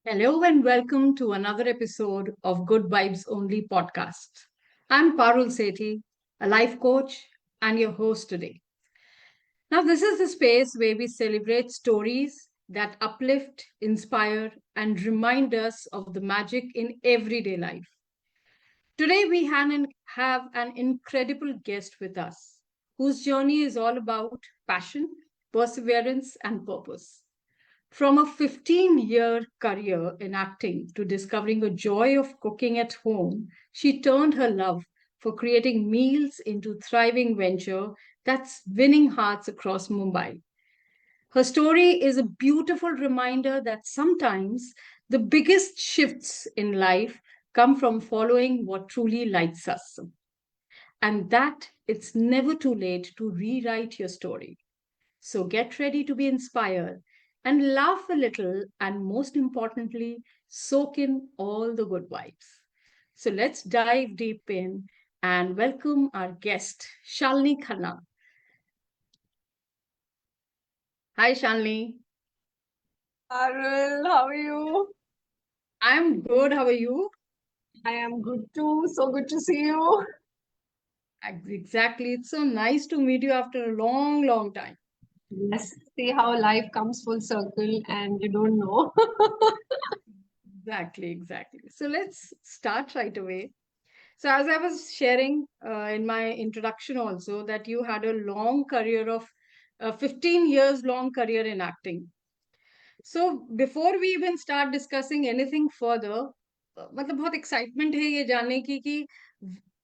Hello and welcome to another episode of Good Vibes Only podcast. I'm Parul Sethi, a life coach and your host today. Now, this is the space where we celebrate stories that uplift, inspire, and remind us of the magic in everyday life. Today, we have an incredible guest with us whose journey is all about passion, perseverance, and purpose. From a 15-year career in acting to discovering a joy of cooking at home, she turned her love for creating meals into thriving venture that's winning hearts across Mumbai. Her story is a beautiful reminder that sometimes the biggest shifts in life come from following what truly lights us, and that it's never too late to rewrite your story. So get ready to be inspired and laugh a little, and most importantly, soak in all the good vibes. So let's dive deep in and welcome our guest, Shalini Khanna. Hi, Shalini. Arul, how are you? I'm good. How are you? I am good too. So good to see you. Exactly. It's so nice to meet you after a long, long time. Yes, see how life comes full circle and you don't know. Exactly, exactly. So let's start right away. So, as I was sharing in my introduction also, that you had a long career of 15 years long career in acting. So, before we even start discussing anything further, मतलब बहुत excitement है ये जानने की कि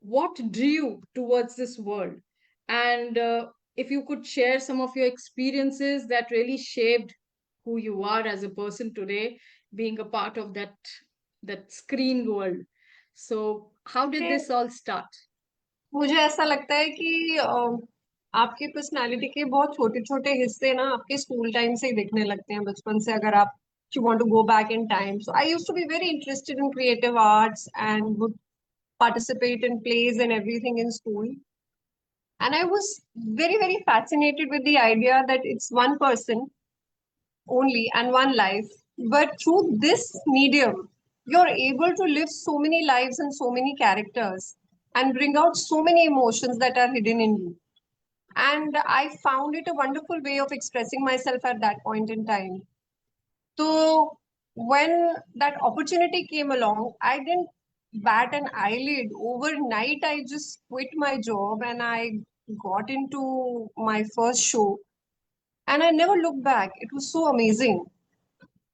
what drew you towards this world, and if you could share some of your experiences that really shaped who you are as a person today, being a part of that screen world. So, how did मुझे this all start? मुझे ऐसा लगता है कि आपकी personality के बहुत छोटे छोटे हिस्से ना आपके स्कूल टाइम से ही दिखने लगते हैं बचपन से अगर आप you want to go back in time so I used to be very interested in creative arts and would participate in plays and everything in school. And I was very fascinated with the idea that it's one person only and one life. But through this medium, you're able to live so many lives and so many characters and bring out so many emotions that are hidden in you. And I found it a wonderful way of expressing myself at that point in time. So when that opportunity came along, I didn't bat an eyelid. Overnight, I just quit my job and I got into my first show. And I never looked back. It was so amazing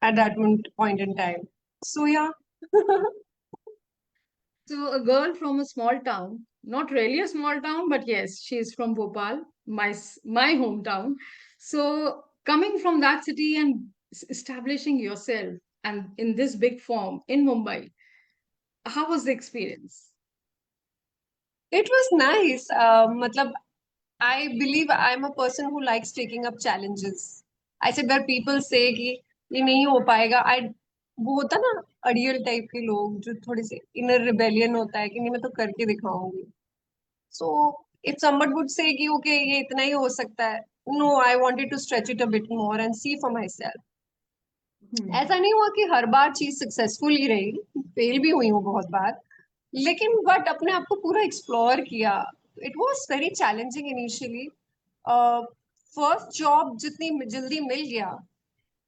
at that point in time. So yeah, So, a girl from a small town, not really a small town, but yes, she's from Bhopal, my hometown. So, coming from that city and establishing yourself and in this big form in Mumbai, how was the experience? it was nice. Matlab, I believe I'm a person who likes taking up challenges. I said where people say कि ये नहीं हो पाएगा, I वो होता ना अड़ियल type के लोग जो थोड़े से इनर रिबेलियन होता है कि नहीं मैं तो करके दिखाऊंगी. So if someone would say कि okay ये इतना ही हो सकता है, no, I wanted to stretch it a bit more and see for myself. Hmm. ऐसा नहीं हुआ कि हर बार चीज सक्सेसफुल ही रही, फेल भी हुई हूँ बहुत बार, लेकिन बट अपने आप को पूरा एक्सप्लोर किया. It was very challenging initially. First job जितनी जल्दी मिल गया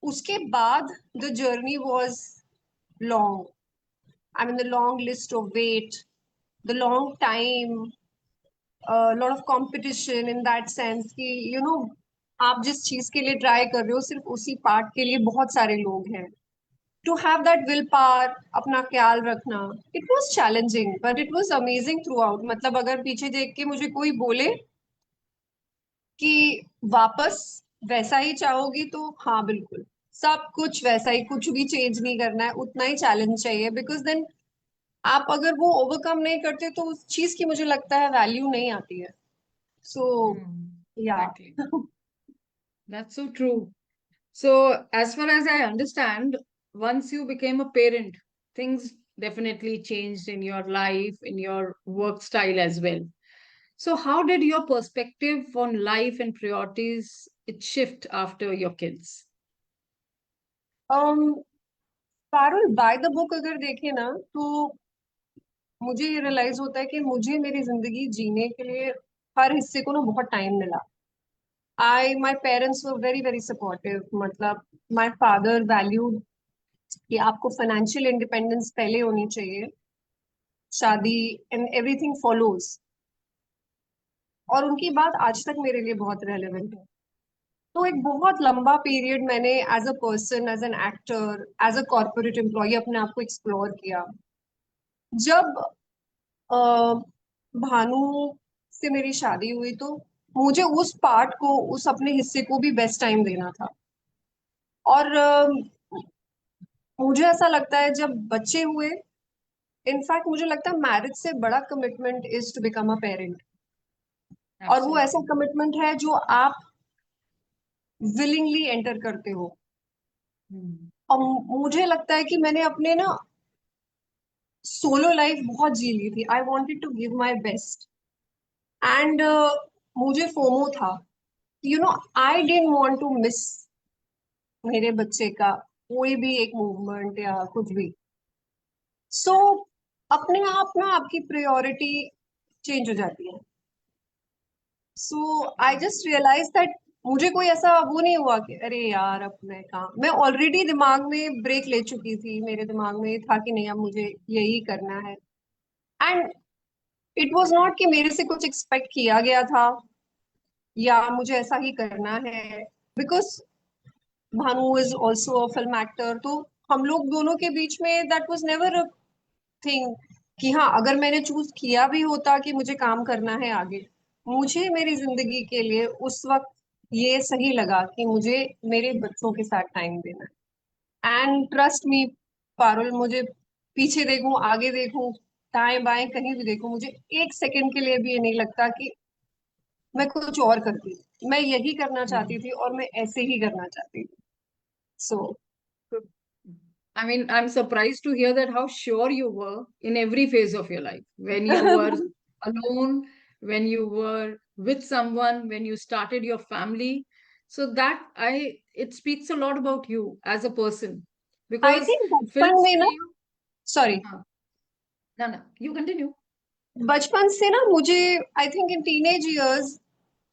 उसके बाद the journey was long. I mean the long list of wait, the long time, lot of competition in that sense कि यू नो आप जिस चीज के लिए ट्राई कर रहे हो सिर्फ उसी पार्ट के लिए बहुत सारे लोग हैं. To have that willpower, अपना ख्याल रखना, it was challenging but it was amazing throughout. मतलब अगर पीछे देख के मुझे कोई बोले कि वापस वैसा ही चाहोगी तो हाँ बिल्कुल, सब कुछ वैसा ही, कुछ भी चेंज नहीं करना है, उतना ही चैलेंज चाहिए बिकॉज देन आप अगर वो ओवरकम नहीं करते तो उस चीज की मुझे लगता है वैल्यू नहीं आती है. सो Hmm. या Exactly. That's so true. So, as far as I understand, once you became a parent, things definitely changed in your life, in your work style as well. So, how did your perspective on life and priorities it shift after your kids? Parul, by the book अगर देखे ना तो मुझे ये realise होता है कि मुझे मेरी जिंदगी जीने के लिए हर हिस्से को ना बहुत टाइम मिला। My parents were very very supportive. मतलब माई फादर वैल्यूड कि आपको फाइनेंशियल इंडिपेंडेंस पहले होनी चाहिए, शादी एंड एवरीथिंग फॉलोज। और उनकी बात आज तक मेरे लिए बहुत रेलेवेंट है। तो एक बहुत लंबा पीरियड मैंने as a person, as an actor, as a corporate employee अपने आप को एक्सप्लोर किया। जब अ, भानु से मेरी शादी हुई तो मुझे उस पार्ट को, उस अपने हिस्से को भी बेस्ट टाइम देना था। और मुझे ऐसा लगता है जब बच्चे हुए, इनफैक्ट मुझे लगता है मैरिज से बड़ा commitment is to become a parent. और वो ऐसा Absolutely. कमिटमेंट है जो आप विलिंगली एंटर करते हो। Hmm. और मुझे लगता है कि मैंने अपने ना सोलो लाइफ बहुत जी ली थी। I wanted to give my best. And मुझे फोमो था, I didn't want to miss मेरे बच्चे का कोई भी एक मूवमेंट या कुछ भी। सो अपने आप ना आपकी प्रायोरिटी चेंज हो जाती है। सो आई जस्ट रियलाइज दैट मुझे कोई ऐसा वो नहीं हुआ कि अरे यार अब मैं काम, मैं ऑलरेडी दिमाग में ब्रेक ले चुकी थी। मेरे दिमाग में था कि नहीं अब मुझे यही करना है। एंड इट वॉज नॉट कि मेरे से कुछ एक्सपेक्ट किया गया था या मुझे ऐसा ही करना है। Because Bhanu is also a film actor, तो हम लोग दोनों के बीच में that was never a thing कि हाँ अगर मैंने चूज किया भी होता कि मुझे काम करना है आगे, मुझे मेरी जिंदगी के लिए उस वक्त ये सही लगा कि मुझे मेरे बच्चों के साथ टाइम देना है। एंड ट्रस्ट मी पारुल, मुझे पीछे देखूं, आगे देखूं, दाएं बाएं कहीं भी देखूं, मुझे एक सेकंड के लिए भी ये नहीं लगता कि मैं कुछ और करती। मैं यही करना चाहती Hmm. थी और मैं ऐसे ही करना चाहती थी। सो Good. I mean, I'm surprised to hear that how sure you were in every phase of your life. When you were alone, when you were with someone, when you started your family. So that it speaks a lot about you as a person. I Because think बचपन films में ना, में you, sorry, हाँ, no, no, you continue. बचपन से ना मुझे, I think in teenage years,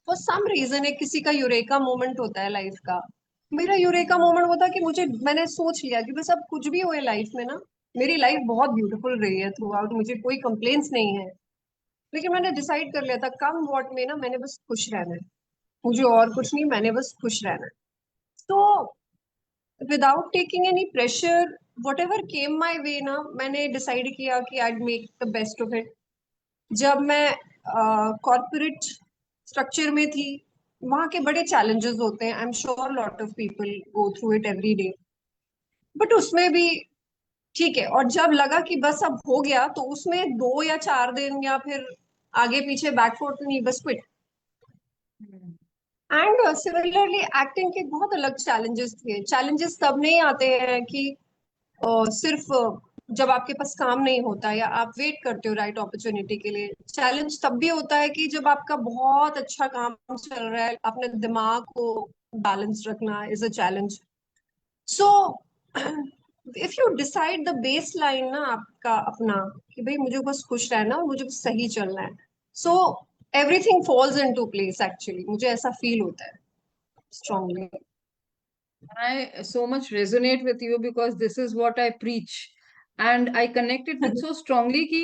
for some reason एक किसी का यूरेका मोमेंट होता है लाइफ का। मेरा यूरेका Hmm. मोमेंट वो था कि मुझे, मैंने सोच लिया कि बस अब कुछ भी होए लाइफ में ना, मेरी लाइफ बहुत ब्यूटीफुल रही है थ्रू आउट, मुझे कोई कंप्लेन्स नहीं है। लेकिन मैंने डिसाइड कर लिया था कम वॉट में ना, मैंने बस खुश रहना है। मुझे और कुछ नहीं, मैंने बस खुश रहना है। तो without taking any pressure, whatever came my way ना, मैंने डिसाइड किया कि I make the best of it. जब मैं कॉर्पोरेट स्ट्रक्चर में थी, वहाँ के बड़े चैलेंजेस होते हैं। आई am sure lot of people go through it every day. But उसमें भी ठीक है। और जब लगा कि बस अब हो गया, तो उसमें 2 या 4 दिन या फिर आगे पीछे बैकफुट नहीं, बस quit. Hmm. And similarly acting के बहुत अलग चैलेंजेस थे। चैलेंजेस तब नहीं आते हैं कि सिर्फ जब आपके पास काम नहीं होता या आप वेट करते हो राइट अपॉर्चुनिटी के लिए। चैलेंज तब भी होता है कि जब आपका बहुत अच्छा काम चल रहा है, अपने दिमाग को बैलेंस रखना is a challenge. So if you decide the base line ना आपका अपना, कि भाई मुझे बस खुश रहना है और मुझे बस सही चलना है, so everything falls into place. Actually मुझे ऐसा फील होता है strongly. I so much resonate with you because this is what I preach. And I connect it with so strongly कि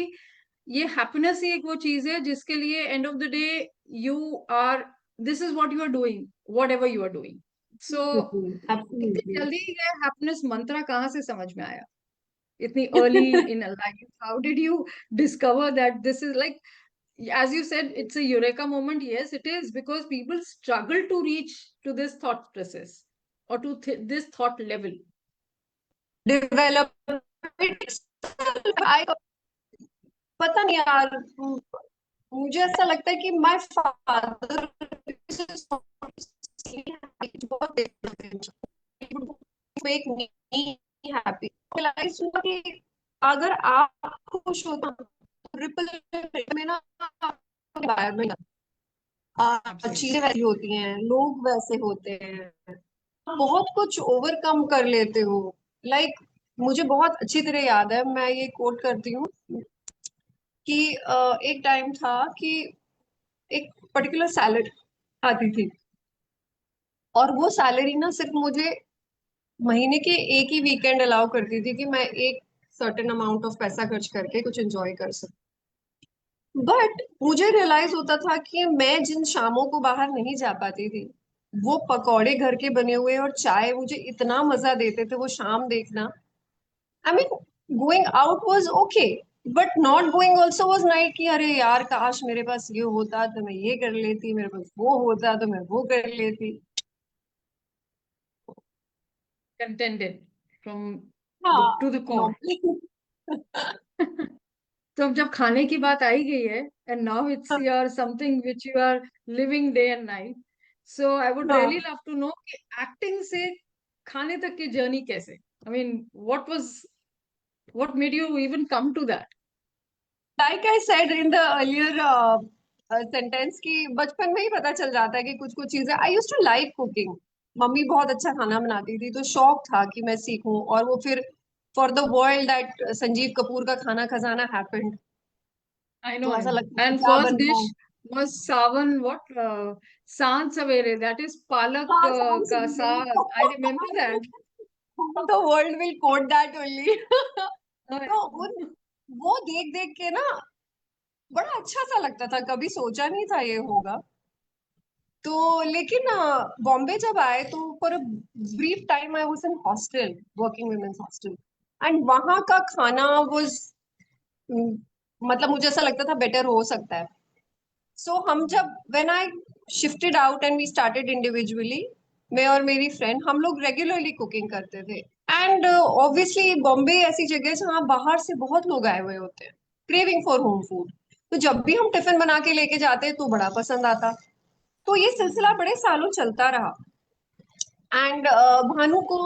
ये happiness ही एक वो चीज है जिसके लिए end of the day you are, this is what you are doing, whatever you are doing. So इतनी absolutely. जल्दी ये happiness mantra कहाँ से समझ में आया? इतनी early in a life, how did you discover that this is like, as you said, it's a eureka moment? Yes, it is, because people struggle to reach to this thought process or to this thought level. Development, I, पता नहीं यार, मुझे ऐसा लगता है कि my father बहुत make me happy. Realise हुआ कि अगर आप खुश हो तो रिपल में ना एनवायरमेंट, चीजें Absolutely. वैसी होती हैं, लोग वैसे होते हैं, बहुत कुछ ओवरकम कर लेते हो। लाइक मुझे बहुत अच्छी तरह याद है, मैं ये कोट करती हूँ कि एक टाइम था कि एक पर्टिकुलर सैलरी आती थी, और वो सैलरी ना सिर्फ मुझे महीने के एक ही वीकेंड अलाउ करती थी कि मैं एक सर्टेन अमाउंट ऑफ पैसा खर्च करके कुछ एंजॉय कर सकूं। बट मुझे रियलाइज होता था कि मैं जिन शामों को बाहर नहीं जा पाती थी, वो पकौड़े घर के बने हुए और चाय मुझे इतना मजा देते थे वो शाम देखना। I mean, going out was okay, but not going also was night कि अरे यार काश मेरे पास ये होता तो मैं ये कर लेती, मेरे पास वो होता तो मैं वो कर लेती। Contented from the हाँ, to the core. नॉर्मली। तो अब जब खाने की बात आई गई है, and now it's your something which you are living day and night, so I would really हाँ, लव टू नो कि एक्टिंग से खाने तक की जर्नी कैसे, I mean what made you even come to that? Like I said in the earlier sentence कि बचपन में ही पता चल जाता है कि कुछ कुछ चीजें। I use to like cooking. मम्मी बहुत अच्छा खाना बनाती थी तो शौक था कि मैं सीखूं, और वो फिर for the world that Sanjeev Kapoor का खाना खजाना हैपेंड। I know, तो I ऐसा know. लगता था And क्या first बन रहा dish है। was sawan, what? Saan savere. That is palak हाँ, sounds ka amazing. saag. I remember that. The world will quote that only. I तो know. उन वो देख देख के ना बड़ा अच्छा सा लगता था, कभी सोचा नहीं था ये होगा। तो लेकिन बॉम्बे जब आए तो for a brief time I was in hostel, working women's hostel, and वहां का खाना वाज, मतलब मुझे ऐसा लगता था बेटर हो सकता है। सो हम जब when I shifted out and we started individually, मैं और मेरी फ्रेंड हम लोग रेगुलरली कुकिंग करते थे। एंड ऑब्वियसली बॉम्बे ऐसी जगह है जहाँ बाहर से बहुत लोग आए हुए होते हैं, क्रेविंग फॉर होम फूड। तो जब भी हम टिफिन बना के लेके जाते तो बड़ा पसंद आता। तो ये सिलसिला बड़े सालों चलता रहा। एंड भानु को,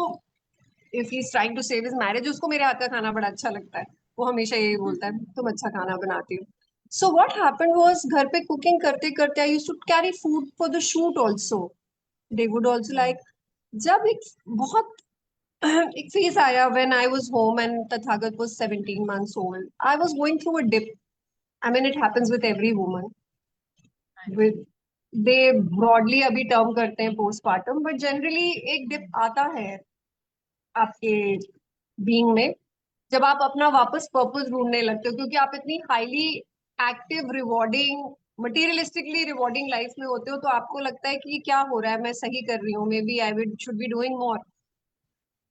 if he is trying to save his marriage, उसको मेरे हाथ का खाना बड़ा अच्छा लगता है। वो हमेशा यही बोलता है तुम अच्छा खाना बनाती हो। सो व्हाट हैपेंड वाज, घर पे कुकिंग करते करते I used to carry food for the shoot also. They would also like, जब एक बहुत एक फेज आया when I was home and Tathagat was 17 months old, I was going through a dip. I mean it happens with every woman, with, they broadly अभी term करते हैं postpartum, but generally एक dip आता है आपके बीइंग में, जब आप अपना वापस पर्पस ढूंढने लगते हो, क्योंकि आप इतनी highly active, rewarding, materialistically rewarding life में होते हो, तो आपको लगता है कि ये क्या हो रहा है, मैं सही कर रही हूँ, maybe I would should be doing more.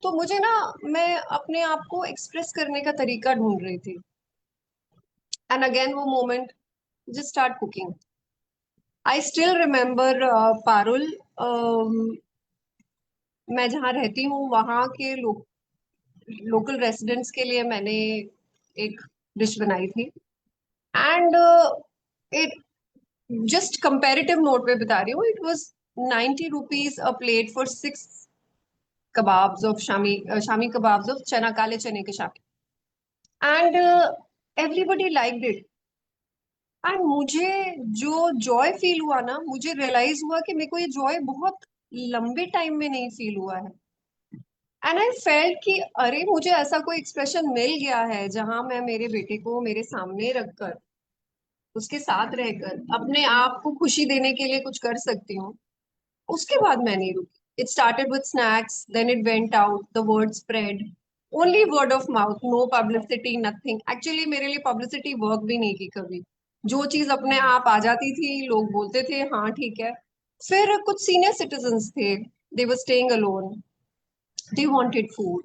तो मुझे ना, मैं अपने आप को एक्सप्रेस करने का तरीका ढूंढ रही थी, एंड अगेन वो moment, just start cooking. I still remember Parul, मैं जहाँ रहती हूँ वहाँ के लोकल रेसिडेंट्स के लिए मैंने एक डिश बनाई थी। And it, just comparative note पे बता रही हूँ, it was 90 rupees a plate for 6 kebabs of Shami kebabs of चना, काले चने के Shami. And everybody liked it. And मुझे जो जॉय फील हुआ ना, मुझे रियलाइज हुआ कि मेरे को ये जॉय बहुत लंबे टाइम में नहीं फील हुआ है। एंड आई फेल्ट कि अरे मुझे ऐसा कोई एक्सप्रेशन मिल गया है जहां मैं मेरे बेटे को मेरे सामने रखकर, उसके साथ रहकर अपने आप को खुशी देने के लिए कुछ कर सकती हूँ। उसके बाद मैं नहीं रुकी। It started with snacks, then it went out, the word spread, only word of mouth, no publicity, nothing. Actually मेरे लिए पब्लिसिटी वर्क भी नहीं की कभी। जो चीज अपने आप आ जाती थी, लोग बोलते थे हाँ ठीक है। फिर कुछ सीनियर सिटीजन्स थे, they were staying alone, they wanted food.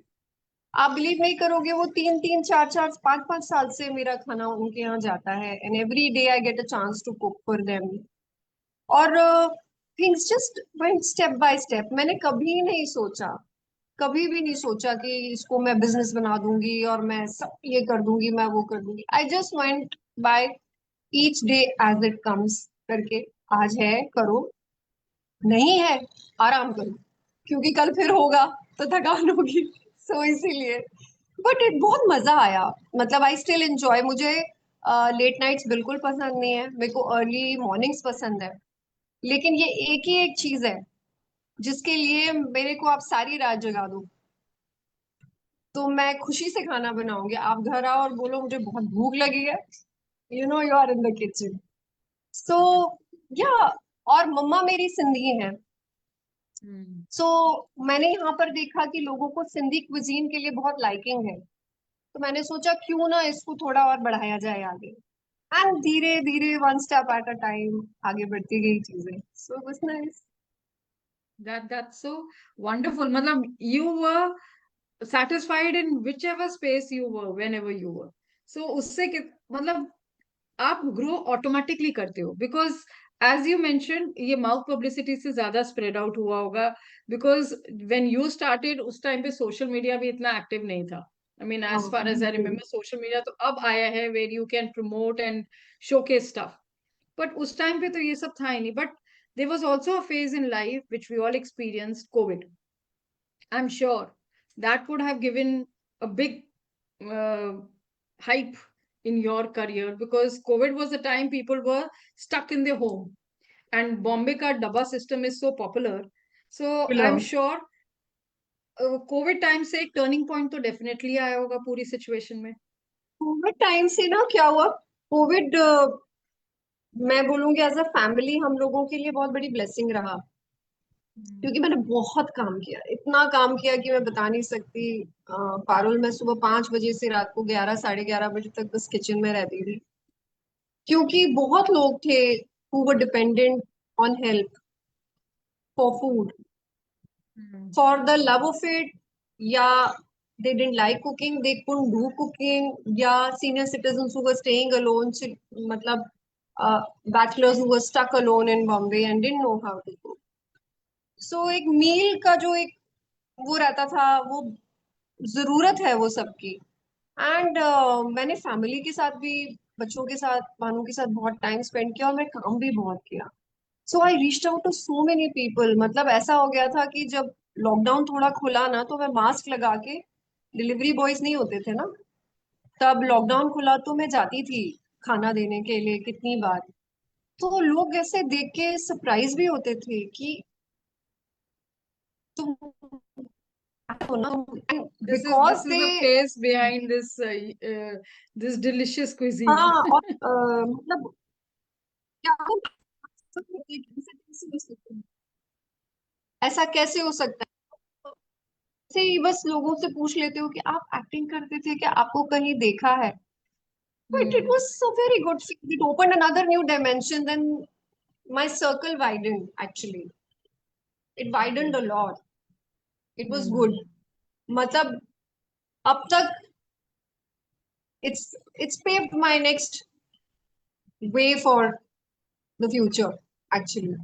आप बिलीव नहीं करोगे, वो 3 3 4 4 5 5 साल से मेरा खाना उनके यहाँ जाता है, and every day I get a chance to cook for them. और things just went step by step. मैंने कभी नहीं सोचा, कभी भी नहीं सोचा कि इसको मैं बिजनेस बना दूंगी और मैं सब ये कर दूंगी, मैं वो कर दूंगी। I just went by each day as it comes करके। आज है करो, नहीं है आराम करो, क्योंकि कल फिर होगा तो थकान होगी। सो इसीलिए, बट इट बहुत मजा आया। मतलब आई स्टिल एंजॉय। मुझे लेट नाइट्स बिल्कुल पसंद नहीं है, मेरे को अर्ली मॉर्निंग्स पसंद है। लेकिन ये एक ही एक चीज है जिसके लिए मेरे को आप सारी रात जगा दो, तो मैं खुशी से खाना बनाऊंगी। आप घर आओ और बोलो मुझे बहुत भूख लगी है, you are in the kitchen. So yeah, और मम्मा मेरी सिंधी है। हम्म। सो मैंने यहाँ पर देखा कि लोगों को सिंधी क्विजीन के लिए बहुत लाइकिंग है, तो मैंने सोचा क्यों ना इसको थोड़ा और बढ़ाया जाए आगे। एंड धीरे धीरे one step at a time आगे बढ़ती गई चीजें। सो बस नाइस। That's so wonderful. मतलब you were satisfied in whichever space you were, whenever you were. So उससे मतलब आप ग्रो ऑटोमेटिकली करते हो, बिकॉज एज यू मेंशन ये माउथ पब्लिसिटी से ज्यादा स्प्रेड आउट हुआ होगा, बिकॉज व्हेन यू स्टार्टेड उस टाइम पे सोशल मीडिया भी इतना एक्टिव नहीं था. आई मीन हाँ एज फार एज आई बिल्कुल। रिमेम्बर सोशल मीडिया तो अब आया है where you can promote and showcase stuff. But उस टाइम पे तो ये सब था ही नहीं. But there was also a phase in life which we all experienced, Covid. I'm sure that would have given a big uh, hype in your career, because COVID was the time people were stuck in their home, and Bombay ka dabba system is so popular. So I'm sure Covid time से एक turning point तो definitely आया होगा पूरी situation में. Covid time से ना क्या हुआ, कोविड मैं बोलूंगी एज अ फैमिली हम लोगों के लिए बहुत बड़ी ब्लेसिंग रहा। क्योंकि मैंने बहुत काम किया, इतना काम किया कि मैं बता नहीं सकती। पारुल, मैं सुबह 5 बजे से रात को 11 साढ़े 11 बजे तक बस किचन में रहती थी, क्योंकि बहुत लोग थे who were dependent on help for food, for the love of it, या they didn't like cooking, they couldn't do cooking, या senior citizens who were staying alone, मतलब bachelors who were stuck alone in Bombay and didn't know how to cook. सो एक मील का जो एक वो रहता था, वो जरूरत है वो सबकी। एंड मैंने फैमिली के साथ भी, बच्चों के साथ, भानु के साथ बहुत टाइम स्पेंड किया, और मैं काम भी बहुत किया। So I reached out to so many people. मतलब ऐसा हो गया था कि जब लॉकडाउन थोड़ा खुला ना, तो मैं मास्क लगा के, डिलीवरी बॉयज नहीं होते थे ना तब, लॉकडाउन खुला तो मैं जाती थी खाना देने के लिए कितनी बार। तो लोग ऐसे देख के सरप्राइज भी होते थे कि तुम हो ना, This because is they. the face behind this delicious cuisine. हाँ, और मतलब क्या ऐसा कैसे हो सकता है। ऐसे ही बस लोगों से पूछ लेते हो कि आप एक्टिंग करते थे क्या, आपको कहीं देखा है। But it Hmm. Was so very good, it open another new dimension, then my circle widened actually, it widened a lot, it was good. Hmm. मतलब अब तक it's paved my next way for the future actually.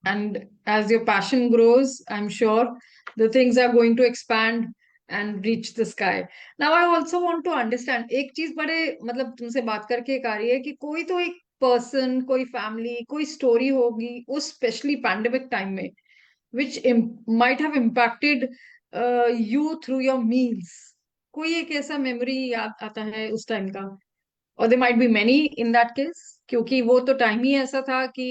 And as your passion grows, I'm sure the things are going to expand and reach the sky. Now I also want to understand, एक चीज बड़े मतलब तुमसे बात करके एक आ रही है कि कोई तो एक पर्सन, कोई फैमिली, कोई स्टोरी होगी उस स्पेशली पैंडेमिक टाइम में which might have impacted you through your meals. कोई एक ऐसा मेमोरी याद आता है उस टाइम का? और there might be many in that case, क्योंकि वो तो टाइम ही ऐसा था कि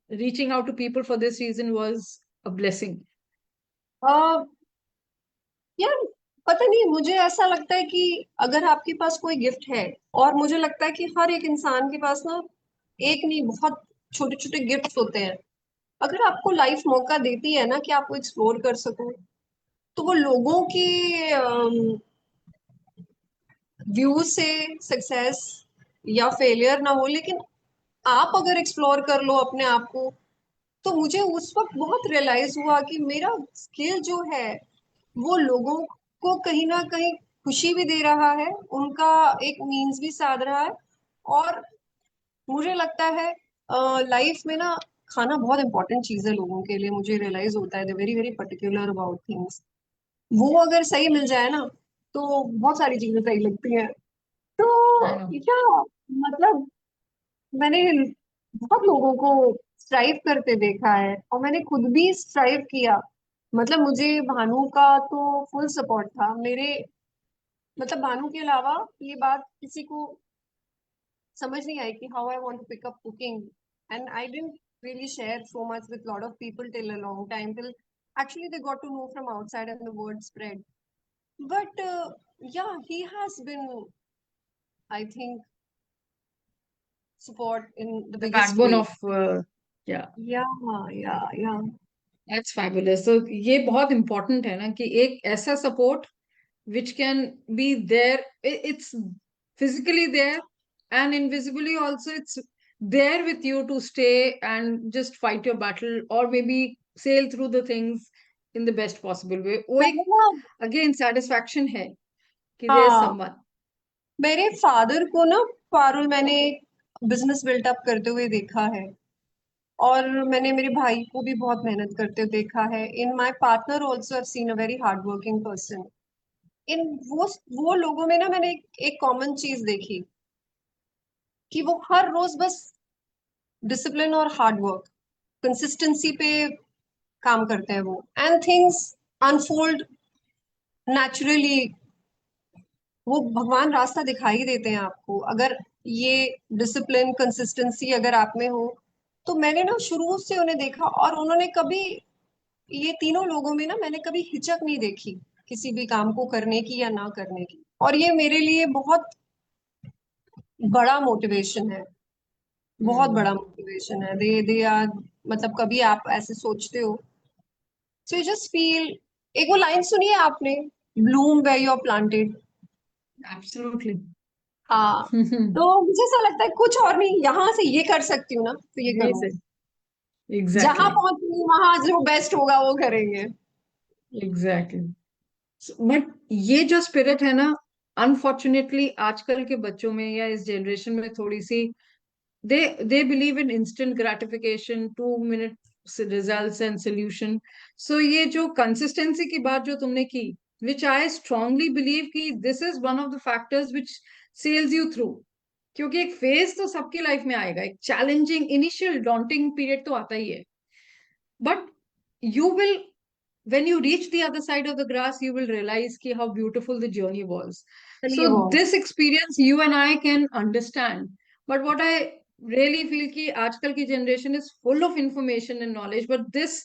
reaching out to people for this reason was a blessing. यार पता नहीं, मुझे ऐसा लगता है कि अगर आपके पास कोई गिफ्ट है, और मुझे लगता है कि हर एक इंसान के पास ना एक नहीं, बहुत छोटे छोटे गिफ्ट्स होते हैं। अगर आपको लाइफ मौका देती है ना कि आपको एक्सप्लोर कर सको, तो वो लोगों की व्यू से सक्सेस या फेलियर ना हो, लेकिन आप अगर एक्सप्लोर कर लो अपने आप को, तो मुझे उस वक्त बहुत रियलाइज हुआ कि मेरा स्किल जो है वो लोगों को कहीं ना कहीं खुशी भी दे रहा है, उनका एक मीन्स भी साध रहा है। और मुझे लगता है लाइफ में ना खाना बहुत इंपॉर्टेंट चीज है लोगों के लिए, मुझे रियलाइज होता है, very very particular about things. वो अगर सही मिल जाए ना, तो बहुत सारी चीजें सही लगती हैं। I तो know. क्या मतलब, मैंने बहुत लोगों को स्ट्राइव करते देखा है, और मैंने खुद भी स्ट्राइव किया। मतलब मुझे भानु का तो फुल सपोर्ट था मेरे, मतलब भानु के अलावा ये बात किसी को समझ नहीं आई कि how I want to pick up cooking. And I didn't really share so much with lot of people till a long time, till Actually, they got to know from outside and the word spread. But yeah, he has been, I think, support in the The biggest backbone way. of yeah. Yeah, yeah, yeah. That's fabulous. So ये बहुत important है ना कि एक ऐसा support which can be there. It's physically there and invisibly also it's there with you to stay and just fight your battle or maybe sail through the things in the best possible way. वो एक मैंने ना, again satisfaction है कि there is हाँ, someone. मेरे father को ना, पारुल, मैंने बिजनेस बिल्टअप करते हुए देखा है। और मैंने मेरे भाई को भी बहुत मेहनत करते हुए देखा है। In my partner also have seen a very hard working person. इन वो लोगों में ना मैंने एक कॉमन चीज देखी कि वो हर रोज बस डिसिप्लिन और हार्ड वर्क, कंसिस्टेंसी पे काम करते हैं वो, एंड थिंग्स अनफोल्ड नेचुरली। वो भगवान रास्ता दिखाई देते हैं आपको, अगर ये डिसिप्लिन कंसिस्टेंसी अगर आप में हो। तो मैंने ना शुरू से उन्हें देखा, और उन्होंने कभी, ये तीनों लोगों में ना मैंने कभी हिचक नहीं देखी किसी भी काम को करने की या ना करने की। और ये मेरे लिए बहुत बड़ा मोटिवेशन है, बहुत Hmm. बड़ा मोटिवेशन है। दे आर, मतलब कभी आप ऐसे सोचते हो, सो यू जस्ट फील। एक वो लाइन सुनी है आपने, bloom where you are planted. Absolutely. हाँ, तो मुझे ऐसा लगता है कुछ और नहीं, यहाँ से ये कर सकती हूँ ना तो ये यही करूँ। से जहां exactly. पहुंचूंगी वहां जो बेस्ट होगा वो करेंगे। Exactly. बट ये जो स्पिरिट है ना अनफॉर्चुनेटली आजकल के बच्चों में या इस जनरेशन में थोड़ी सी they believe in instant gratification 2 minute results and solution. So ये जो consistency की बात जो तुमने की which I strongly believe कि this is one of the factors which sails you through. क्योंकि एक फेज तो सबकी लाइफ में आएगा, एक चैलेंजिंग इनिशियल डॉन्टिंग पीरियड तो आता ही है, but you will, when you reach the other side of the grass you will realize ki how beautiful the journey was. चलिए So वो, this experience you and I can understand, but what I really feel ki aajkal ki generation is full of information and knowledge, but this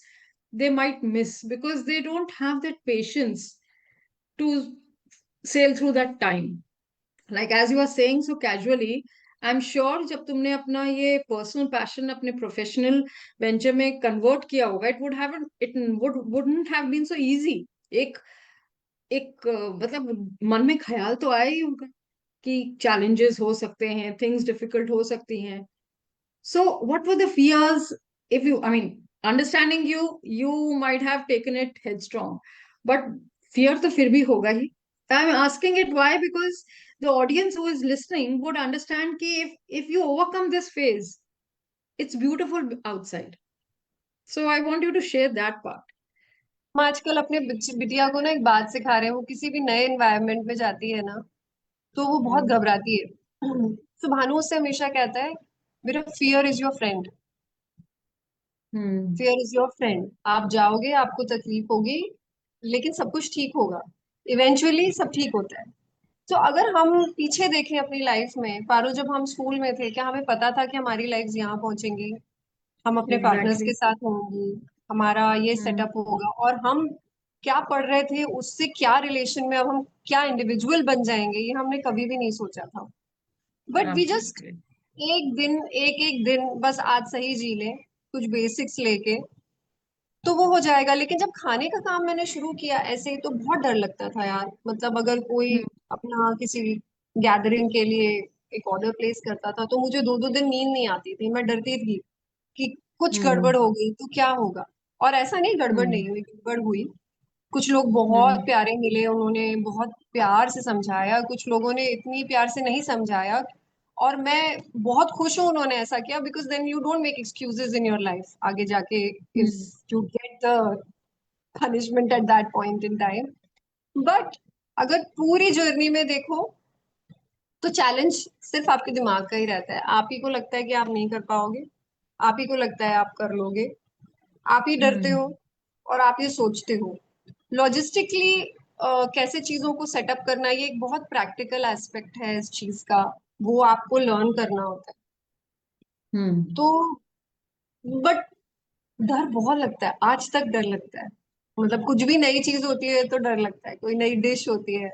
they might miss because they don't have that patience to sail through that time. Like as you are saying so casually, I am sure जब तुमने अपना ये personal passion अपने professional venture में convert किया होगा, it wouldn't have been so easy. एक एक मतलब मन में ख्याल तो आया ही होगा कि चैलेंजेस हो सकते हैं, थिंग्स डिफिकल्ट हो सकती हैं. So what were the fears? If you, I mean, understanding you might have taken it headstrong, but fear तो फिर भी होगा ही. I am asking it why because the audience who is listening would understand कि if you overcome this phase, it's beautiful outside. So I want you to share that part. हम आजकल अपने बिटिया को ना एक बात सिखा रहे हैं। वो किसी भी नए एनवायरनमेंट में जाती है ना, तो वो बहुत Hmm. घबराती है। सुभानु उससे हमेशा कहता है, मेरा fear is your friend, Hmm. Fear is your friend. आप जाओगे, आपको तकलीफ होगी, लेकिन सब कुछ ठीक होगा, इवेंचुअली सब ठीक होता है। तो अगर हम पीछे देखें अपनी लाइफ में, पारो, जब हम स्कूल में थे, क्या हमें पता था कि हमारी लाइफ यहाँ पहुंचेंगी, हम अपने पार्टनर्स के Exactly. साथ होंगी, हमारा ये Hmm. सेटअप होगा, और हम क्या पढ़ रहे थे उससे क्या रिलेशन में अब हम क्या इंडिविजुअल बन जाएंगे, ये हमने कभी भी नहीं सोचा था। But we just Absolutely. एक दिन, एक एक दिन बस आज सही जी ले, कुछ बेसिक्स लेके, तो वो हो जाएगा। लेकिन जब खाने का काम मैंने शुरू किया ऐसे ही, तो बहुत डर लगता था यार। मतलब अगर कोई Hmm. अपना किसी गैदरिंग के लिए एक ऑर्डर प्लेस करता था, तो मुझे दो दो दिन नींद नहीं आती थी, मैं डरती थी कि कुछ गड़बड़ Hmm. हो गई तो क्या होगा। और ऐसा नहीं, गड़बड़ Hmm. नहीं हुई, गड़बड़ हुई। कुछ लोग बहुत Hmm. प्यारे मिले, उन्होंने बहुत प्यार से समझाया, कुछ लोगों ने इतनी प्यार से नहीं समझाया। और मैं बहुत खुश हूँ उन्होंने ऐसा किया, because then you don't make excuses in your life आगे जाके, if Hmm. You get the punishment at that point in time. But अगर पूरी जर्नी में देखो, तो चैलेंज सिर्फ आपके दिमाग का ही रहता है। आप ही को लगता है कि आप नहीं कर पाओगे, आप ही को लगता है आप कर लोगे, आप ही डरते Hmm. हो, और आप ये सोचते हो। लॉजिस्टिकली कैसे चीजों को सेटअप करना, ये एक बहुत प्रैक्टिकल एस्पेक्ट है इस चीज का, वो आपको लर्न करना होता है। Hmm. तो बट डर बहुत लगता है, आज तक डर लगता है। मतलब कुछ भी नई चीज होती है तो डर लगता है, कोई नई डिश होती है।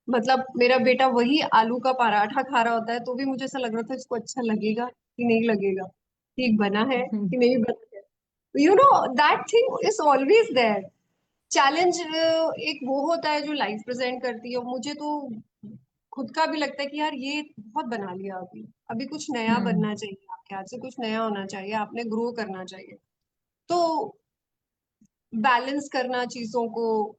मतलब मेरा बेटा वही आलू का पराठा खा रहा होता है तो भी मुझे ऐसा लग रहा था इसको अच्छा लगेगा कि नहीं लगेगा, ठीक बना है कि नहीं बना है। You know, that thing is always there. Challenge एक वो होता है जो लाइफ प्रेजेंट करती है, और मुझे तो खुद का भी लगता है कि यार ये बहुत बना लिया, अभी अभी कुछ नया हम्म। बनना चाहिए, आपके हाथ से कुछ नया होना चाहिए, आपने ग्रो करना चाहिए। तो बैलेंस करना चीजों को,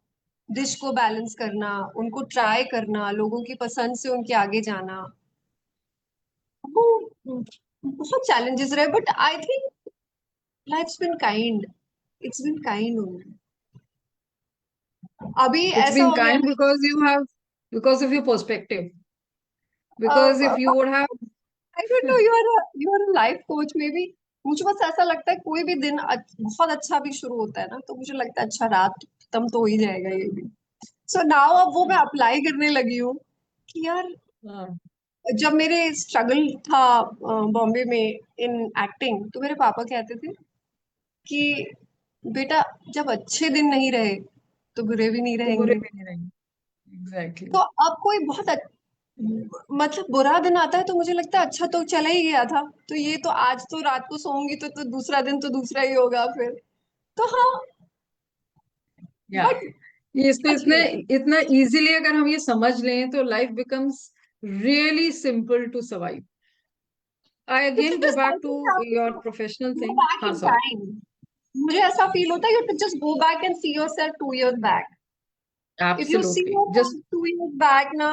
डिश को बैलेंस करना, उनको ट्राई करना, लोगों की पसंद से उनके आगे जाना, वो बहुत चैलेंजेस रहे, but I think life's been kind, it's been kind only. अभी It's ऐसा been हो गया kind ना। because you have, because of your perspective. Because if you I would have, don't know, you are a life coach maybe. मुझे बस ऐसा लगता है कोई भी दिन बहुत अच्छा भी शुरू होता है ना, तो मुझे लगता है अच्छा रात खत्म तो हो ही जाएगा ये भी। सो नाउ अब वो मैं अप्लाई करने लगी हूँ कि यार, हाँ, जब मेरे स्ट्रगल था बॉम्बे में इन एक्टिंग, तो मेरे पापा कहते थे कि बेटा, जब अच्छे दिन नहीं रहे तो बुरे भी नहीं तो बुरे रहेंगे। भी नहीं रहेंगे। तो एग्जैक्टली। अब कोई मतलब बुरा दिन आता है तो मुझे लगता है अच्छा तो चला ही गया था, तो ये तो आज तो रात को सोऊंगी तो दूसरा दिन तो दूसरा ही होगा फिर। तो हाँ, या बट ये इसको अच्छी इतने, लगती इतना इजीली अगर हम ये समझ लें तो life becomes really simple to survive. I है। Again go just back I to think आप your professional go thing. Back हाँ, इन सॉरी। टाइम। मुझे ऐसा फील होता है you just go back and see yourself 2 years back. If you see absolutely. Yourself just 2 years back ना,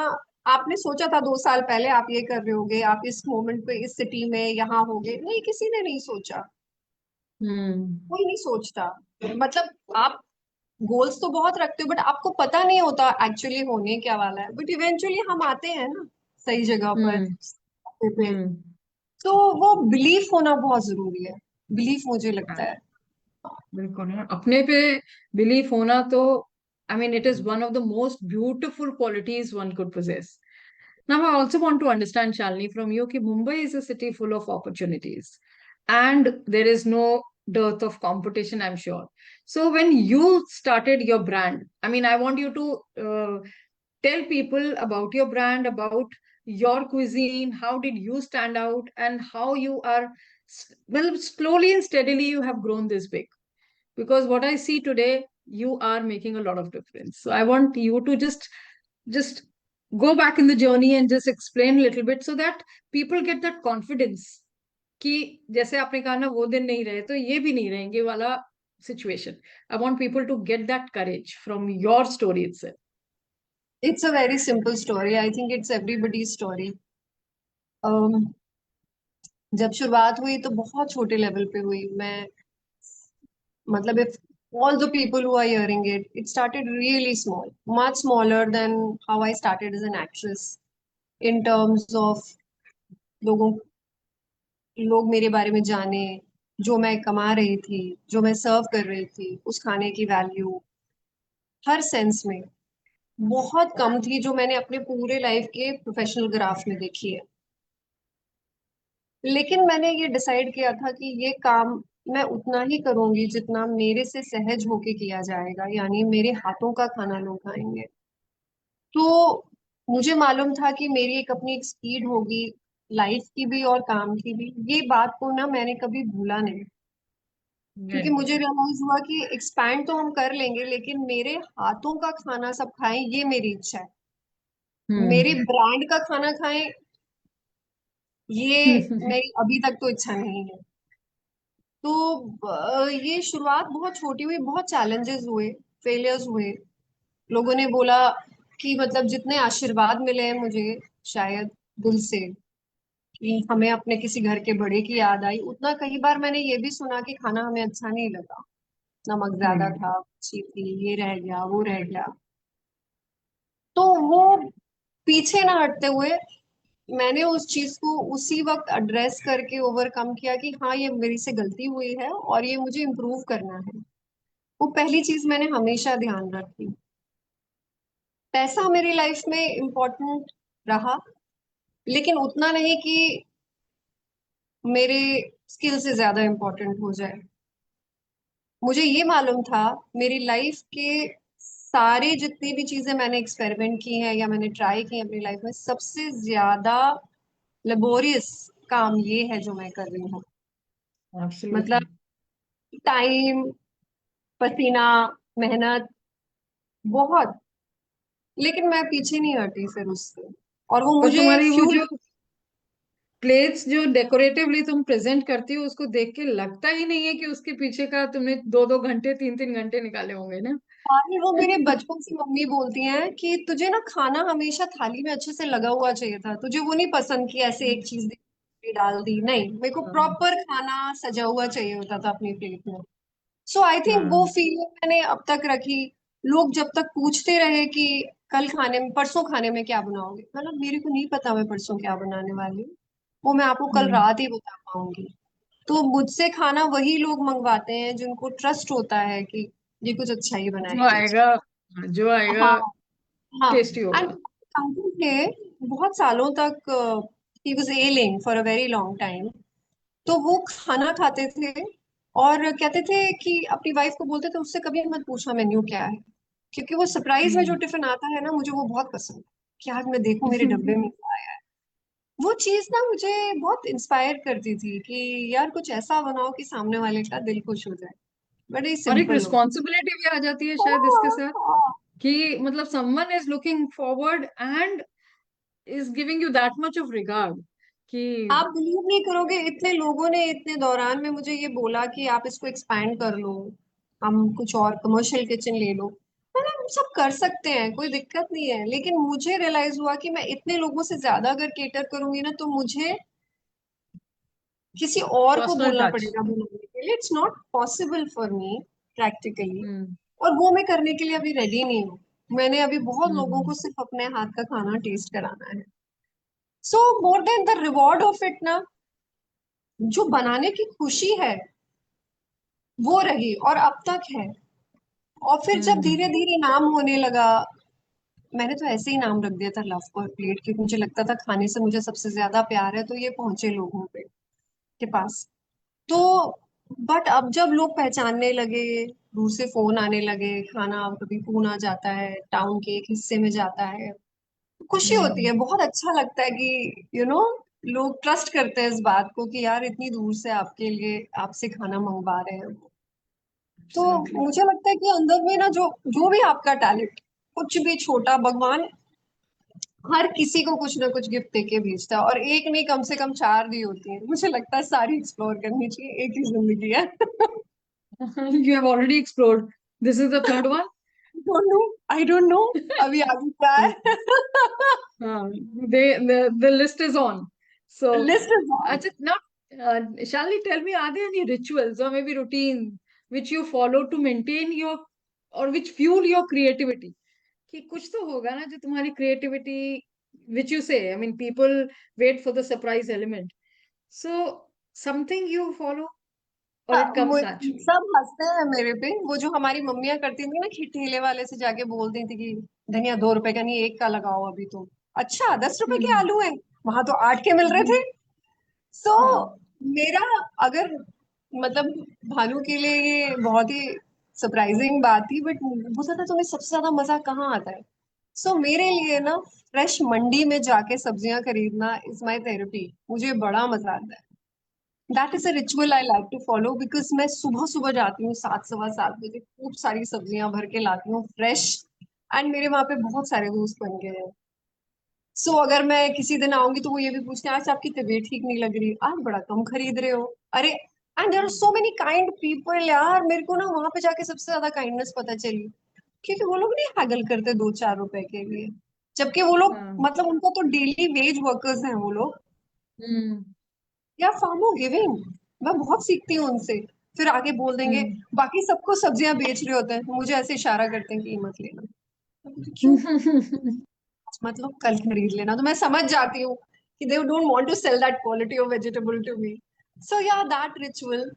आपने सोचा था 2 साल पहले आप ये कर रहे होगे, आप इस मोमेंट पे इस सिटी में यहाँ होगे, नहीं, किसी ने नहीं सोचा। हम्म। कोई नहीं सोचता। मतलब आप गोल्स तो बहुत रखते हो, बट आपको पता नहीं होता एक्चुअली होने क्या वाला है, बट इवेंचुअली हम आते हैं ना सही जगह पर, हम्म। पे। हम्म। तो वो बिलीफ होना बहुत जरूरी है, बिलीफ मुझे लगता है। बिल्कुल है। अपने पे बिलीफ होना तो, आई mean, it is one of the most beautiful qualities one could possess. Now, I also want to understand, Shalini, from you that Mumbai is a city full of opportunities and there is no dearth of competition, I'm sure. So, when you started your brand, I mean, I want you to tell people about your brand, about your cuisine, how did you stand out, and how you are, well, slowly and steadily you have grown this big. Because what I see today, you are making a lot of difference. So I want you to just go back in the journey and just explain a little bit so that people get that confidence कि जैसे आपने कहा ना वो दिन नहीं रहे तो ये भी नहीं रहेंगे वाला situation. I want people to get that courage from your story itself. It's a very simple story, I think it's everybody story. जब शुरुआत हुई तो बहुत छोटे लेवल पे हुई मैं। मतलब if all the people who are hearing it, it started really small, much smaller than how I started as an actress, in terms of लोगों लोग मेरे बारे में जाने, जो मैं कमा रही थी, जो मैं सर्व कर रही थी, उस खाने की वैल्यू हर सेंस में बहुत कम थी जो मैंने अपने पूरे लाइफ के प्रोफेशनल ग्राफ में देखी है। लेकिन मैंने ये डिसाइड किया था कि ये काम मैं उतना ही करूंगी जितना मेरे से सहज होके किया जाएगा, यानी मेरे हाथों का खाना लोग खाएंगे। तो मुझे मालूम था कि मेरी एक अपनी एक स्पीड होगी, लाइफ की भी और काम की भी। ये बात को ना मैंने कभी भूला नहीं, क्योंकि Right. मुझे रियलाइज हुआ कि एक्सपैंड तो हम कर लेंगे, लेकिन मेरे हाथों का खाना सब खाएं ये मेरी इच्छा है। Hmm. मेरी ब्रांड का खाना खाएं ये मेरी अभी तक तो इच्छा नहीं है। तो ये शुरुआत बहुत छोटी हुई, बहुत चैलेंजेस हुए, फेलियर्स हुए। लोगों ने बोला कि मतलब जितने आशीर्वाद मिले हैं मुझे, शायद दिल से, कि हमें अपने किसी घर के बड़े की याद आई, उतना कई बार मैंने ये भी सुना कि खाना हमें अच्छा नहीं लगा, नमक ज्यादा Hmm. था, अच्छी थी, ये रह गया वो रह गया। तो वो पीछे ना हटते हुए मैंने उस चीज को उसी वक्त एड्रेस करके ओवरकम किया कि हाँ ये मेरी से गलती हुई है और ये मुझे इम्प्रूव करना है। वो पहली चीज मैंने हमेशा ध्यान रखी। पैसा मेरी लाइफ में इम्पोर्टेंट रहा, लेकिन उतना नहीं कि मेरे स्किल से ज्यादा इम्पोर्टेंट हो जाए। मुझे ये मालूम था मेरी लाइफ के सारे जितनी भी चीजें मैंने एक्सपेरिमेंट की हैं या मैंने ट्राई की हैं अपनी लाइफ में, सबसे ज्यादा लेबोरियस काम ये है जो मैं कर रही हूँ। मतलब एब्सोल्युटली। टाइम, पसीना, मेहनत, बहुत। लेकिन मैं पीछे नहीं हटी फिर उससे, और वो पर मुझे तुम्हारी वो फ्यूल। जो प्लेट्स जो डेकोरेटिवली तुम प्रेजेंट करती हो, उसको देख के लगता ही नहीं है कि उसके पीछे का तुमने 2-2 घंटे 3-3 घंटे निकाले होंगे ना। अरे वो मेरे बचपन से मम्मी बोलती हैं कि तुझे ना खाना हमेशा थाली में अच्छे से लगा हुआ चाहिए था, तुझे वो नहीं पसंद कि ऐसे एक चीज डाल दी, नहीं, मेरे को हाँ प्रॉपर खाना सजा हुआ चाहिए होता था अपनी प्लेट में। सो आई थिंक वो हाँ। फीलिंग मैंने अब तक रखी। लोग जब तक पूछते रहे कि कल खाने में, परसों खाने में क्या बनाओगे, मतलब मेरे को नहीं पता मैं परसों क्या बनाने वाली हूँ, वो मैं आपको कल हम्म। रात ही बता पाऊंगी। तो मुझसे खाना वही लोग मंगवाते हैं जिनको ट्रस्ट होता है कि ये कुछ अच्छा ही जो बनाएगी। आएगा, जो आएगा हाँ, हाँ। टेस्टी एंड होगा। अंकल थे बहुत सालों तक, he was ailing for a very long time. तो वो खाना खाते थे और कहते थे कि अपनी वाइफ को बोलते थे उससे कभी मत पूछना मेन्यू क्या है, क्योंकि वो सरप्राइज में जो हम्म। टिफिन आता है ना, मुझे वो बहुत पसंद है कि आज मैं देखूं मेरे डब्बे में क्या आया है। वो चीज ना मुझे बहुत इंस्पायर करती थी कि यार कुछ ऐसा बनाओ कि सामने वाले का दिल खुश हो जाए, बड़े और एक सिंपल हो। रिस्पॉन्सिबिलिटी भी आ जाती है शायद इसके हाँ, साथ, हाँ। कि मतलब someone is looking forward and is giving you that much of regard कि। आप बिलीव नहीं करोगे, इतने लोगों ने इतने दौरान में मुझे ये बोला कि आप इसको एक्सपैंड कर लो, हम कुछ और कमर्शियल किचन ले लो। मैंने, हम सब कर सकते हैं, कोई दिक्कत नहीं है, लेकिन मुझे रियलाइज हुआ कि मैं इतने लोगों से ज्यादा अगर केटर करूंगी ना, तो मुझे किसी और को पर्सनल बोलना टच। पड़ेगा बनाने के लिए। It's not possible for me practically. Hmm. और वो मैं करने के लिए अभी रेडी नहीं हूँ। मैंने अभी बहुत लोगों हम्म। को सिर्फ अपने हाथ का खाना टेस्ट कराना है। So more than the reward of it ना, जो बनाने की खुशी है वो रही और अब तक है। और फिर जब हम्म। धीरे धीरे नाम होने लगा, मैंने तो ऐसे ही नाम रख दिया था लव पर प्लेट, क्योंकि मुझे लगता था खाने से मुझे सबसे ज्यादा प्यार है तो ये पहुंचे लोगों पे के पास। तो बट अब जब लोग पहचानने लगे, दूर से फोन आने लगे, खाना कभी फोन आ जाता है, टाउन के एक हिस्से में जाता है, खुशी होती हम्म। है, बहुत अच्छा लगता है कि लोग ट्रस्ट करते हैं इस बात को कि यार इतनी दूर से आपके लिए, आपसे खाना मंगवा रहे हैं। तो एब्सोल्युटली। मुझे लगता है कि अंदर में ना, जो जो भी आपका टैलेंट, कुछ भी छोटा, भगवान हर किसी को कुछ ना कुछ गिफ्ट देके भेजता है, और एक नहीं, कम से कम चार दी होती है। मुझे लगता है सारी एक्सप्लोर करनी चाहिए, एक ही जिंदगी है। You have already explored. This is the third one. Don't know, I don't know, अभी आगे क्या है। The list is on. So, list is on. now, Shalini, tell me, are there any rituals or maybe routines which you follow to maintain your or which fuel your creativity? कि कुछ तो होगा ना जो तुम्हारी creativity, which you say, I mean, people wait for the surprise element. So, something you follow or it comes naturally? सब हंसते हैं मेरे पे, वो जो हमारी मम्मियाँ करती थी ना कि ठेले वाले से जाके बोलती थी कि धनिया 2 रुपए का नहीं, एक का लगाओ अभी तो। अच्छा, 10 रुपए के हम्म। आलू है, वहां तो 8 के मिल रहे थे। सो हाँ। मेरा, अगर मतलब भानु के लिए ये बहुत ही सरप्राइजिंग बात थी, बट पूछा था तुम्हें सबसे ज्यादा मजा कहाँ आता है। सो मेरे लिए ना, फ्रेश मंडी में जाके सब्जियां खरीदना इज माई थेरेपी, मुझे बड़ा मजा आता है। That is a ritual I like to follow, because मैं सुबह सुबह जाती हूँ 7, 7:15 बजे, खूब सारी सब्जियां भर के लाती हूँ फ्रेश। एंड मेरे वहां पे बहुत सारे दोस्त बन गए हैं। सो अगर मैं किसी दिन आऊंगी तो वो ये भी पूछते हैं आज आपकी तबीयत ठीक नहीं लग रही, आज बड़ा कम खरीद रहे हो। अरे, and there are so many kind people यार, मेरे को ना वहां पे जाके सबसे ज्यादा काइंडनेस पता चली, क्योंकि वो लोग नहीं हैगल करते 2-4 रुपए के लिए। जबकि वो लोग, हाँ। मतलब उनका तो डेली वेज वर्कर्स हैं वो लोग। हम्म। या फार मोर गिविंग, मैं बहुत सीखती हूँ उनसे। फिर आगे बोल देंगे, हम्म। बाकी सबको सब्जियां बेच रहे होते हैं, तो मुझे ऐसे इशारा करते हैं कि ये मत लेना। मैं बोलती, क्यों, मतलब कल खरीद लेना, तो मैं समझ जाती हूँ कि they don't want to sell that quality of vegetable to me. So yeah that ritual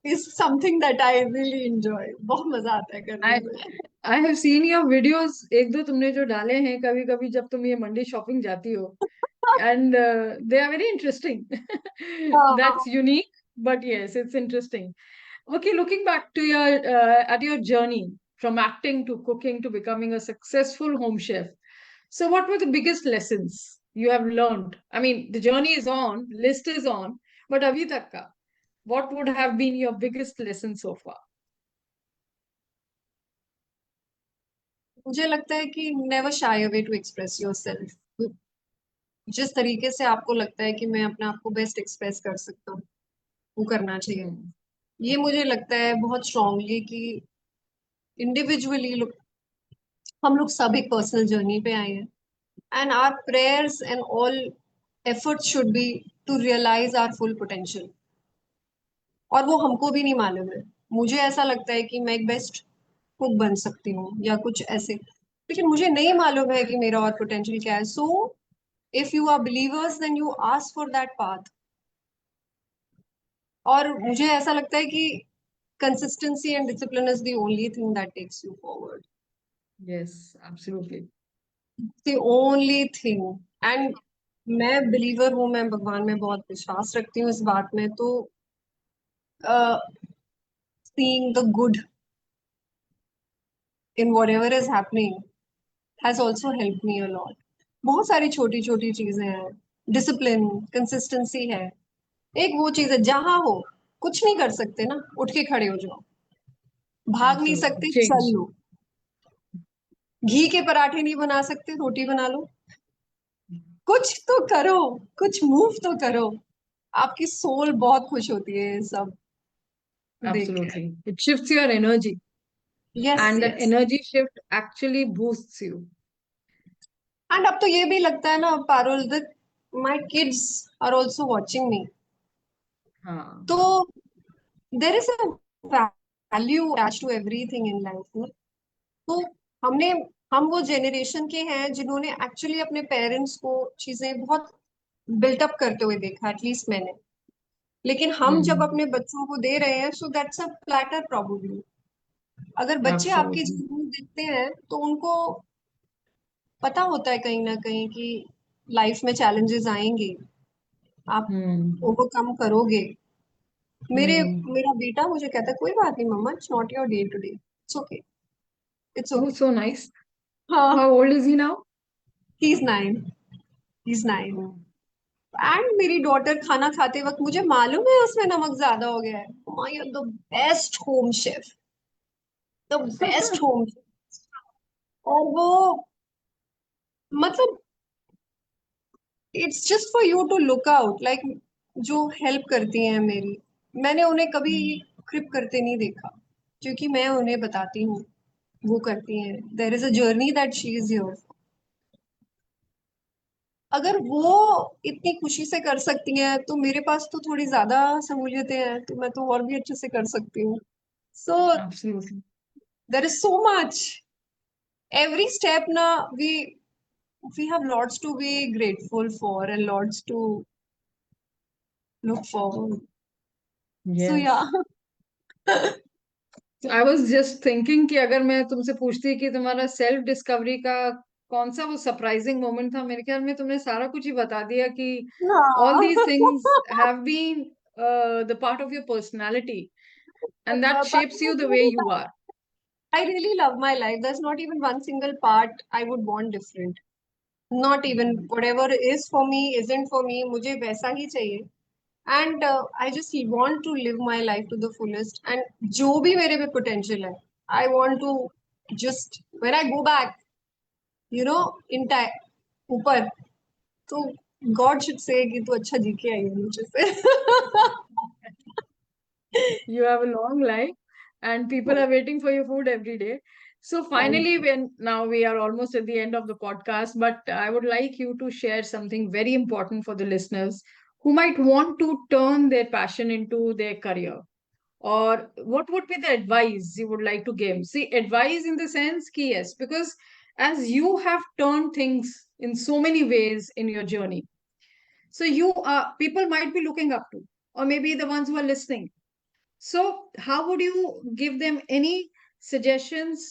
is something that I really enjoy, बहुत मजा आता है करने आई में। I have seen your videos, एक दो तुमने जो डाले हैं कभी कभी जब तुम ये मंडी शॉपिंग जाती हो, and they are very interesting. हाँ, that's unique, but yes it's interesting. Okay, looking back to your at your journey from acting to cooking to becoming a successful home chef. So, what were the biggest lessons you have learned? I mean, the journey is on, list is on, but abhi tak ka, what would have been your biggest lesson so far? मुझे लगता है कि never shy away to express yourself. जिस तरीके से आपको लगता है कि मैं अपने आप को बेस्ट एक्सप्रेस कर सकता हूँ, वो करना चाहिए। Hmm. ये मुझे लगता है बहुत स्ट्रांगली कि इंडिविजुअली हम लोग सब एक पर्सनल जर्नी पे आए हैं and our prayers and all efforts should be to realise our full potential. और वो हमको भी नहीं मालूम है। मुझे ऐसा लगता है कि मैं एक बेस्ट कुक बन सकती हूँ या कुछ ऐसे, लेकिन मुझे नहीं मालूम है कि मेरा और पोटेंशियल क्या है। So if you are believers then you ask for that path. और मुझे ऐसा लगता है कि consistency and discipline is the only thing that takes you forward. Yes, absolutely. The only thing. And मैं बिलीवर हूँ, मैं भगवान में बहुत विश्वास रखती हूँ इस बात में। तो seeing the good in whatever is happening has also helped me a lot. बहुत सारी छोटी छोटी चीजें हैं। डिसिप्लिन, कंसिस्टेंसी है। एक वो चीज है, जहां हो कुछ नहीं कर सकते ना, उठ के खड़े हो जाओ। भाग नहीं Absolutely. सकते, चल Change. लो। घी के पराठे नहीं बना सकते, रोटी बना लो। कुछ तो करो, कुछ मूव तो करो। आपकी सोल बहुत खुश होती है ये सब देख के। Absolutely. It shifts your energy, yes and that yes. energy shift actually boosts you. And अब तो ये भी लगता है ना Parul, that my kids are also watching me. हाँ. तो there is a value attach to everything in life. तो हमने हम वो जनरेशन के हैं जिन्होंने एक्चुअली अपने पेरेंट्स को चीजें बहुत बिल्टअप करते हुए देखा, एटलीस्ट मैंने। लेकिन हम जब Hmm. अपने बच्चों को दे रहे हैं, so that's a platter probably. अगर बच्चे आपकी Absolutely. जिंदगी देखते हैं तो उनको पता होता है कहीं ना कहीं कि लाइफ में चैलेंजेस आएंगे, आप Hmm. ओवरकम करोगे। Hmm. मेरा बेटा मुझे कहता है, कोई बात नहीं मम्मा, it's not your day today, it's okay, it's Oh, okay. so nice. हाँ। How old is he now? He is 9, he is 9। Oh. And मेरी डॉटर खाना खाते वक्त, मुझे मालूम है उसमें नमक ज्यादा हो गया है, मम्मा you are the best home chef, the best home. और वो मतलब it's just for you to look out, like जो हेल्प करती हैं मेरी, मैंने उन्हें कभी Hmm. क्रिप करते नहीं देखा, क्योंकि मैं उन्हें बताती हूँ वो करती हैं। There is a journey that she is here. अगर वो इतनी खुशी से कर सकती हैं तो मेरे पास तो थोड़ी ज्यादा सहूलियतें हैं, तो मैं तो और भी अच्छे से कर सकती हूँ। So Absolutely. There is so much, every step na we have lots to be grateful for and lots to look forward. So yeah. Yes. I was just thinking कि अगर मैं तुमसे पूछती कि तुम्हारा सेल्फ डिस्कवरी का कौन सा वो सरप्राइजिंग मोमेंट था, मेरे ख्याल में तुमने सारा कुछ ही बता दिया कि all these things have been the part of your personality and that But shapes you the way you are. I really love my life. There's not even one single part I would want different. Not even whatever is for me isn't for me. मुझे वैसा ही चाहिए. And I just want to live my life to the fullest. And जो भी मेरे में potential है, I want to just when I go back, you know, in time, ऊपर, तो गॉड शुड से कि तू अच्छा जी के आई है नीचे से। You have a long life and people are waiting for your food every day. So finally, when now we are almost at the end of the podcast, but I would like you to share something very important for the listeners who might want to turn their passion into their career. Or what would be the advice you would like to give? See, advice in the sense ki yes, because as you have turned things in so many ways in your journey, so you are people might be looking up to, or maybe the ones who are listening. So, how would you give them any suggestions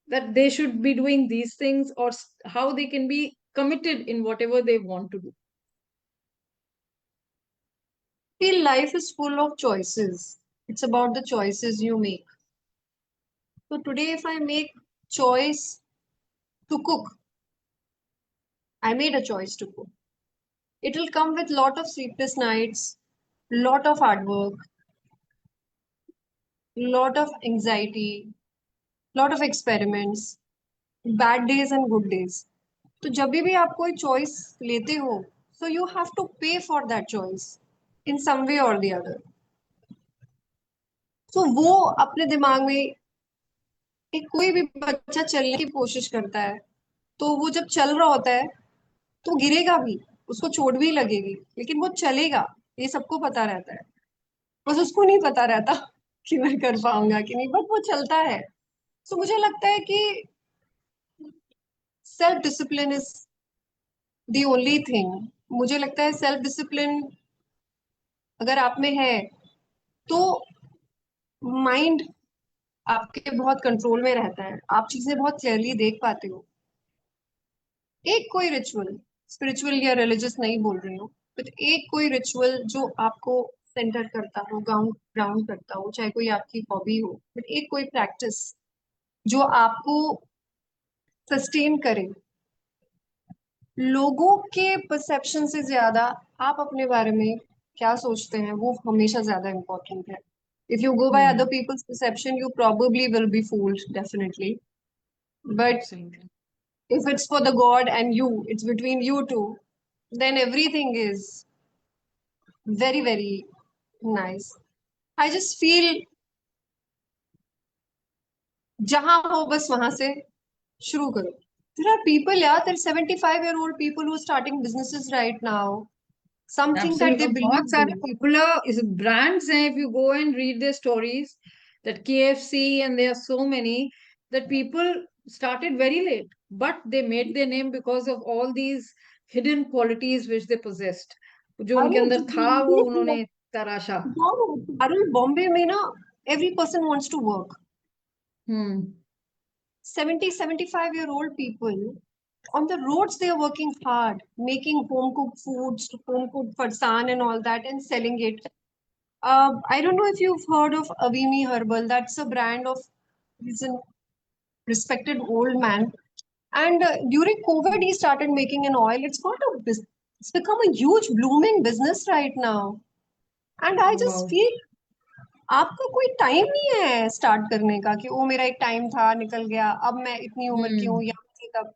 that they should be doing these things, or how they can be committed in whatever they want to do? feel life is full of choices. It's about the choices you make. So today, if I make choice to cook, I made a choice to cook. It will come with lot of sleepless nights, lot of hard work, lot of anxiety, lot of experiments, bad days and good days. तो जब भी आप कोई choice लेते हो, so you have to pay for that choice in some way or the other. So वो अपने दिमाग में एक कोई भी बच्चा चलने की कोशिश करता है, तो वो जब चल रहा होता है तो गिरेगा भी, उसको चोट भी लगेगी, लेकिन वो चलेगा, ये सबको पता रहता है। बस उसको नहीं पता रहता कि मैं कर पाऊंगा कि नहीं, बट वो चलता है। तो मुझे लगता है कि self discipline is the only thing. मुझे लगता है सेल्फ डिसिप्लिन अगर आप में है तो माइंड आपके बहुत कंट्रोल में रहता है, आप चीजें बहुत क्लियरली देख पाते हो। एक कोई रिचुअल, स्पिरिचुअल या रिलीजियस नहीं बोल रही हूँ, बट एक कोई रिचुअल जो आपको सेंटर करता हो, ग्राउंड ग्राउंड करता हो, चाहे कोई आपकी हॉबी हो, बट एक कोई प्रैक्टिस जो आपको सस्टेन करे। लोगों के परसेप्शन से ज्यादा आप अपने बारे में क्या सोचते हैं वो हमेशा ज्यादा इम्पोर्टेंट है। If you go by other Hmm. Peoples perception you probably will be fooled definitely, but Absolutely. if it's for the god and you, it's between you two, then everything is very very nice. I just feel जहां हो बस वहां से शुरू करो. There are people, yeah, there are 75-year-old people who are starting businesses right now, something that Absolutely. they बहुत believe सारे in. popular is brands हैं. If you go and read their stories, that KFC and there are so many that people started very late, but they made their name because of all these hidden qualities which they possessed. जो उनके अरे अंदर था वो उन्होंने तराशा. अरे बॉम्बे में ना every person wants to work. Hmm. 70-75-year-old people on the roads, they are working hard, making home cooked foods, home cooked farsan and all that, and selling it. I don't know if you've heard of Avimi Herbal. That's a brand of, he's a respected old man. And during COVID, he started making an oil. It's become a huge blooming business right now. And I just Wow. feel आपका कोई time नहीं है start करने का कि वो मेरा एक टाइम था निकल गया, अब मैं इतनी उम्र की हूँ Hmm. या मुझे तब।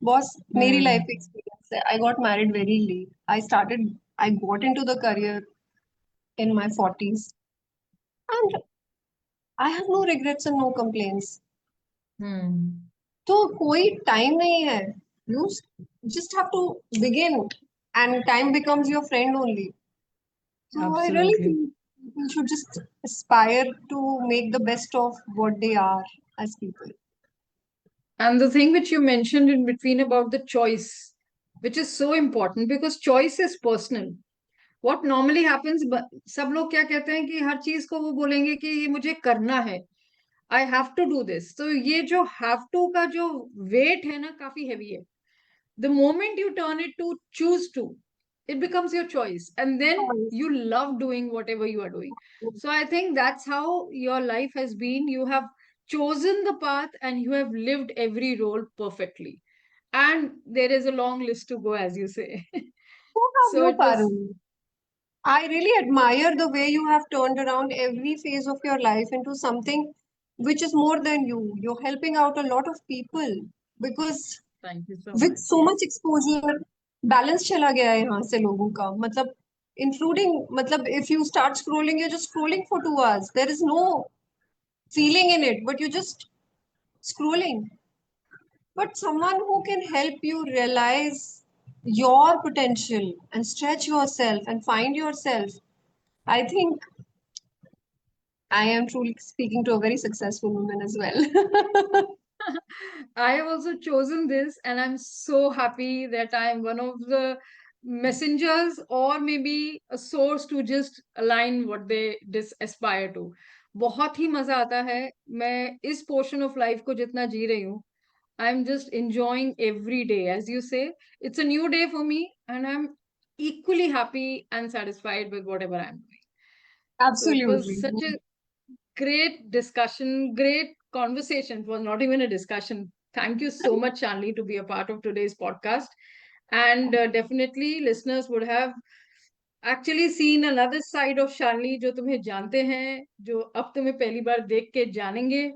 बॉस मेरी लाइफ Hmm. एक्सपीरियंस है, I got married very late, I got into the career in my 40s and I have no regrets and no complaints. Hmm. तो कोई टाइम नहीं है, you just have to begin and time becomes your friend only. So I really Absolutely. think people should just aspire to make the best of what they are as people. And the thing which you mentioned in between about the choice, which is so important because choice is personal. What normally happens, सब लोग क्या कहते हैं कि हर चीज को वो बोलेंगे कि ये मुझे करना है, I have to do this. तो ये जो हैव टू का जो वेट है ना काफी हैवी है. The moment you turn it to choose to, it becomes your choice. And then Choice. you love doing whatever you are doing. So I think that's how your life has been. You have chosen the path and you have lived every role perfectly. And there is a long list to go, as you say. Who have So you, it was, Parul? I really admire the way you have turned around every phase of your life into something which is more than you. You're helping out a lot of people because thank you so with much. so much exposure, balance चला गया है यहाँ से लोगों का, मतलब including, मतलब if you start scrolling, you're just scrolling for 2 hours. There is no feeling in it, but you're just scrolling. But someone who can help you realize your potential and stretch yourself and find yourself, I think I am truly speaking to a very successful woman as well. I have also chosen this, and I'm so happy that I'm one of the messengers or maybe a source to just align what they aspire to. बहुत ही मजा आता है. मैं इस portion of life को जितना जी रही हूँ, I am just enjoying every day. As you say, it's a new day for me, and I'm equally happy and satisfied with whatever I'm doing. So it was Absolutely. such a great discussion, great conversation. It was not even a discussion. Thank you so much, Shanli, to be a part of today's podcast. And definitely listeners would have actually seen another side of Shanli जो तुम्हें जानते हैं, जो अब तुम्हें पहली बार देख के जानेंगे.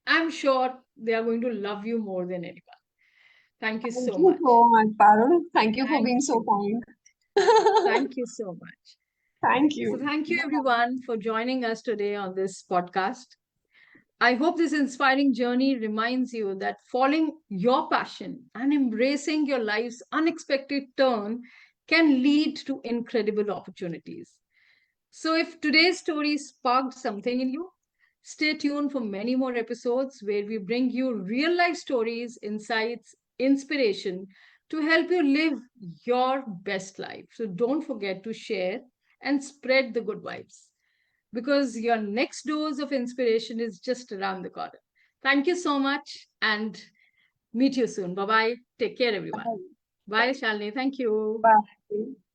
I'm sure they are going to love you more than anyone. Thank you Thank so you much. so much, Parul. Thank you for Thank being so you. kind. Thank you so much. Thank So you. thank you everyone for joining us today on this podcast. I hope this inspiring journey reminds you that following your passion and embracing your life's unexpected turn can lead to incredible opportunities. So, if today's story sparked something in you, stay tuned for many more episodes where we bring you real life stories, insights, inspiration to help you live your best life. So, don't forget to share and spread the good vibes because your next dose of inspiration is just around the corner. Thank you so much and meet you soon. Bye bye. Take care, everyone. Bye. Bye, Shalini. Thank you. Bye.